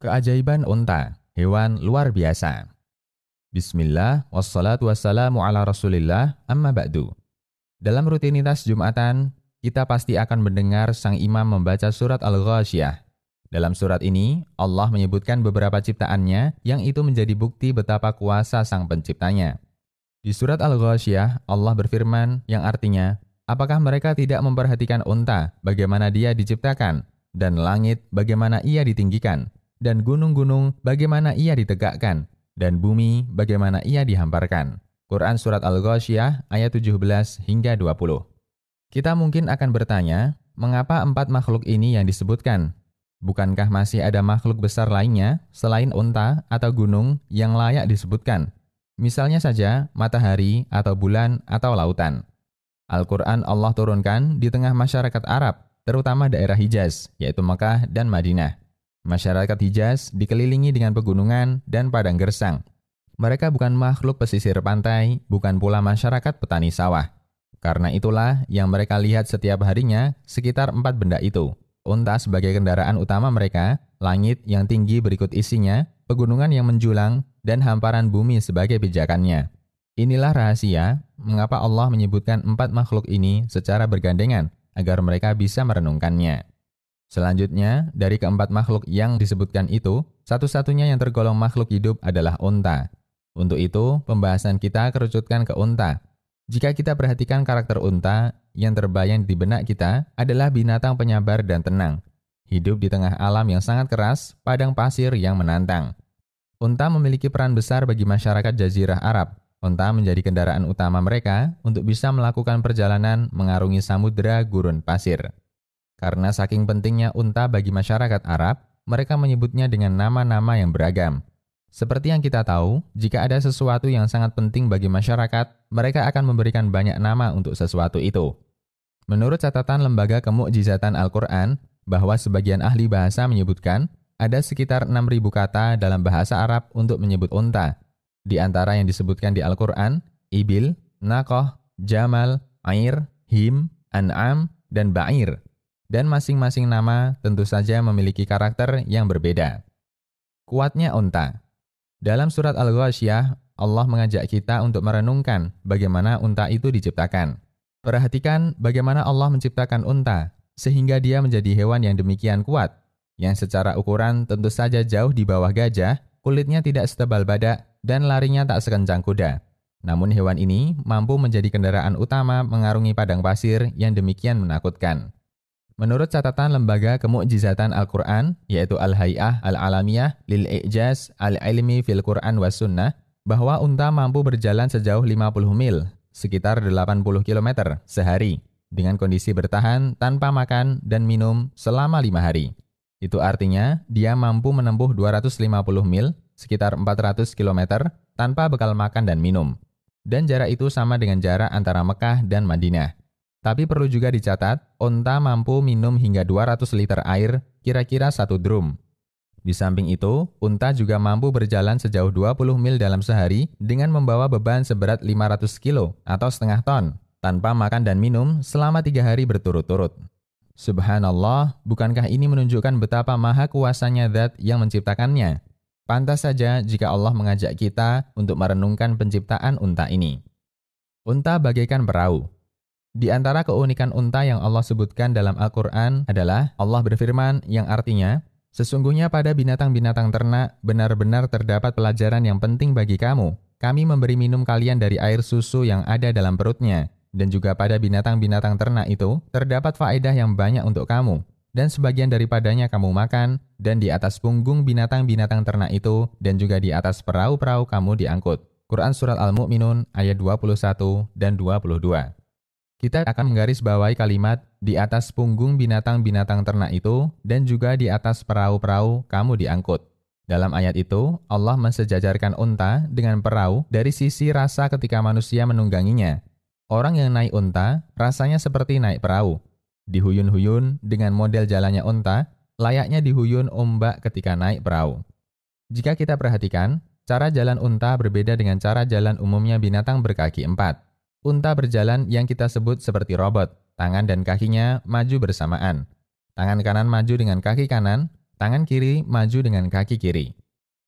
Keajaiban unta, hewan luar biasa. Bismillah, wassalatu wassalamu ala rasulillah, amma ba'du. Dalam rutinitas Jumatan, kita pasti akan mendengar sang imam membaca surat Al-Ghasyiyah. Dalam surat ini, Allah menyebutkan beberapa ciptaannya yang itu menjadi bukti betapa kuasa sang penciptanya. Di surat Al-Ghasyiyah, Allah berfirman yang artinya, apakah mereka tidak memperhatikan unta, bagaimana dia diciptakan, dan langit, bagaimana ia ditinggikan, dan gunung-gunung bagaimana ia ditegakkan, dan bumi bagaimana ia dihamparkan. Quran Surat Al-Ghasyiyah ayat 17 hingga 20. Kita mungkin akan bertanya, mengapa 4 makhluk ini yang disebutkan? Bukankah masih ada makhluk besar lainnya selain unta atau gunung yang layak disebutkan? Misalnya saja matahari atau bulan atau lautan. Al-Quran Allah turunkan di tengah masyarakat Arab, terutama daerah Hijaz, yaitu Mekah dan Madinah. Masyarakat Hijaz dikelilingi dengan pegunungan dan padang gersang. Mereka bukan makhluk pesisir pantai, bukan pula masyarakat petani sawah. Karena itulah yang mereka lihat setiap harinya sekitar 4 benda itu. Unta sebagai kendaraan utama mereka, langit yang tinggi berikut isinya, pegunungan yang menjulang, dan hamparan bumi sebagai pijakannya. Inilah rahasia mengapa Allah menyebutkan 4 makhluk ini secara bergandengan agar mereka bisa merenungkannya. Selanjutnya, dari keempat makhluk yang disebutkan itu, satu-satunya yang tergolong makhluk hidup adalah unta. Untuk itu, pembahasan kita kerucutkan ke unta. Jika kita perhatikan karakter unta, yang terbayang di benak kita adalah binatang penyabar dan tenang. Hidup di tengah alam yang sangat keras, padang pasir yang menantang. Unta memiliki peran besar bagi masyarakat Jazirah Arab. Unta menjadi kendaraan utama mereka untuk bisa melakukan perjalanan mengarungi samudera gurun pasir. Karena saking pentingnya unta bagi masyarakat Arab, mereka menyebutnya dengan nama-nama yang beragam. Seperti yang kita tahu, jika ada sesuatu yang sangat penting bagi masyarakat, mereka akan memberikan banyak nama untuk sesuatu itu. Menurut catatan Lembaga Kemukjizatan Al-Quran, bahwa sebagian ahli bahasa menyebutkan, ada sekitar 6.000 kata dalam bahasa Arab untuk menyebut unta. Di antara yang disebutkan di Al-Quran, ibil, naqah, jamal, air, him, an'am, dan ba'ir. Dan masing-masing nama tentu saja memiliki karakter yang berbeda. Kuatnya unta. Dalam surat Al-Ghasyiyah, Allah mengajak kita untuk merenungkan bagaimana unta itu diciptakan. Perhatikan bagaimana Allah menciptakan unta, sehingga dia menjadi hewan yang demikian kuat, yang secara ukuran tentu saja jauh di bawah gajah, kulitnya tidak setebal badak, dan larinya tak sekencang kuda. Namun hewan ini mampu menjadi kendaraan utama mengarungi padang pasir yang demikian menakutkan. Menurut catatan Lembaga Kemukjizatan Al-Quran, yaitu Al-Hay'ah Al-Alamiyah Lil-I'jaz Al-Ilmi fil Quran was Sunnah, bahwa unta mampu berjalan sejauh 50 mil, sekitar 80 km sehari, dengan kondisi bertahan tanpa makan dan minum selama 5 hari. Itu artinya, dia mampu menempuh 250 mil, sekitar 400 km, tanpa bekal makan dan minum. Dan jarak itu sama dengan jarak antara Mekah dan Madinah. Tapi perlu juga dicatat, unta mampu minum hingga 200 liter air, kira-kira 1 drum. Di samping itu, unta juga mampu berjalan sejauh 20 mil dalam sehari dengan membawa beban seberat 500 kilo atau setengah ton, tanpa makan dan minum selama 3 hari berturut-turut. Subhanallah, bukankah ini menunjukkan betapa maha kuasanya zat yang menciptakannya? Pantas saja jika Allah mengajak kita untuk merenungkan penciptaan unta ini. Unta bagaikan perahu. Di antara keunikan unta yang Allah sebutkan dalam Al-Quran adalah Allah berfirman yang artinya, sesungguhnya pada binatang-binatang ternak benar-benar terdapat pelajaran yang penting bagi kamu. Kami memberi minum kalian dari air susu yang ada dalam perutnya. Dan juga pada binatang-binatang ternak itu terdapat faedah yang banyak untuk kamu. Dan sebagian daripadanya kamu makan, dan di atas punggung binatang-binatang ternak itu, dan juga di atas perahu-perahu kamu diangkut. Quran Surat Al-Mu'minun ayat 21 dan 22. Kita akan menggarisbawahi kalimat di atas punggung binatang-binatang ternak itu dan juga di atas perahu-perahu kamu diangkut. Dalam ayat itu, Allah mensejajarkan unta dengan perahu dari sisi rasa ketika manusia menungganginya. Orang yang naik unta rasanya seperti naik perahu. Dihuyun-huyun dengan model jalannya unta, layaknya dihuyun ombak ketika naik perahu. Jika kita perhatikan, cara jalan unta berbeda dengan cara jalan umumnya binatang berkaki 4. Unta berjalan yang kita sebut seperti robot, tangan dan kakinya maju bersamaan. Tangan kanan maju dengan kaki kanan, Tangan kiri maju dengan kaki kiri.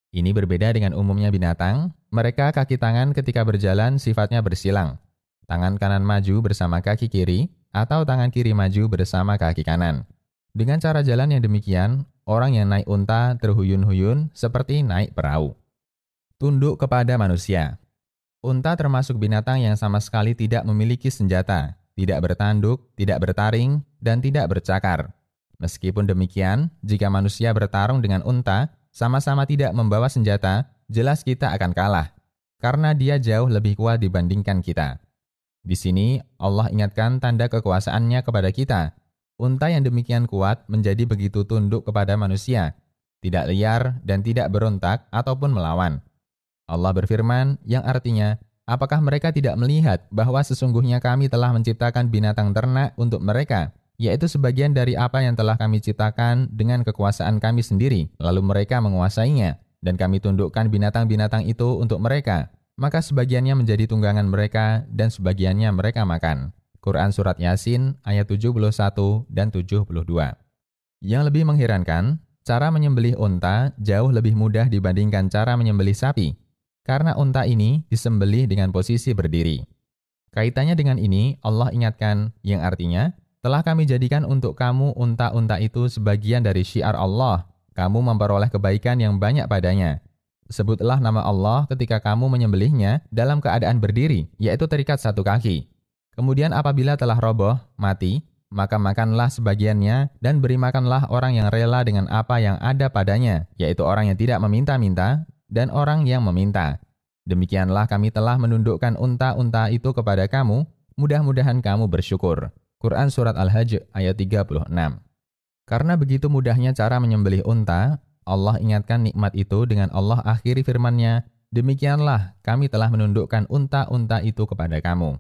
Ini berbeda dengan umumnya binatang, mereka kaki tangan ketika berjalan sifatnya bersilang. Tangan kanan maju bersama kaki kiri, atau tangan kiri maju bersama kaki kanan. Dengan cara jalan yang demikian, orang yang naik unta terhuyun-huyun seperti naik perahu. Tunduk kepada manusia. Unta termasuk binatang yang sama sekali tidak memiliki senjata, tidak bertanduk, tidak bertaring, dan tidak bercakar. Meskipun demikian, jika manusia bertarung dengan unta, sama-sama tidak membawa senjata, jelas kita akan kalah, karena dia jauh lebih kuat dibandingkan kita. Di sini, Allah ingatkan tanda kekuasaannya kepada kita. Unta yang demikian kuat menjadi begitu tunduk kepada manusia, tidak liar dan tidak berontak ataupun melawan. Allah berfirman yang artinya, apakah mereka tidak melihat bahwa sesungguhnya kami telah menciptakan binatang ternak untuk mereka, yaitu sebagian dari apa yang telah kami ciptakan dengan kekuasaan kami sendiri, lalu mereka menguasainya, dan kami tundukkan binatang-binatang itu untuk mereka, maka sebagiannya menjadi tunggangan mereka dan sebagiannya mereka makan. Quran Surat Yasin ayat 71 dan 72. Yang lebih mengherankan, cara menyembelih unta jauh lebih mudah dibandingkan cara menyembelih sapi. Karena unta ini disembelih dengan posisi berdiri. Kaitannya dengan ini, Allah ingatkan yang artinya, telah kami jadikan untuk kamu unta-unta itu sebagian dari syiar Allah. Kamu memperoleh kebaikan yang banyak padanya. Sebutlah nama Allah ketika kamu menyembelihnya dalam keadaan berdiri, yaitu terikat satu kaki. Kemudian apabila telah roboh, mati, maka makanlah sebagiannya dan beri makanlah orang yang rela dengan apa yang ada padanya, yaitu orang yang tidak meminta-minta, dan orang yang meminta. Demikianlah kami telah menundukkan unta-unta itu kepada kamu, mudah-mudahan kamu bersyukur. Quran Surat Al-Hajj ayat 36. Karena begitu mudahnya cara menyembelih unta, Allah ingatkan nikmat itu dengan Allah akhiri firman-Nya, demikianlah kami telah menundukkan unta-unta itu kepada kamu.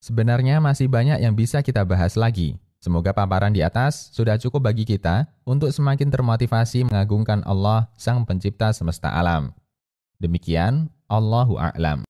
Sebenarnya masih banyak yang bisa kita bahas lagi. Semoga paparan di atas sudah cukup bagi kita untuk semakin termotivasi mengagungkan Allah, Sang Pencipta semesta alam. Demikian, Allahu a'lam.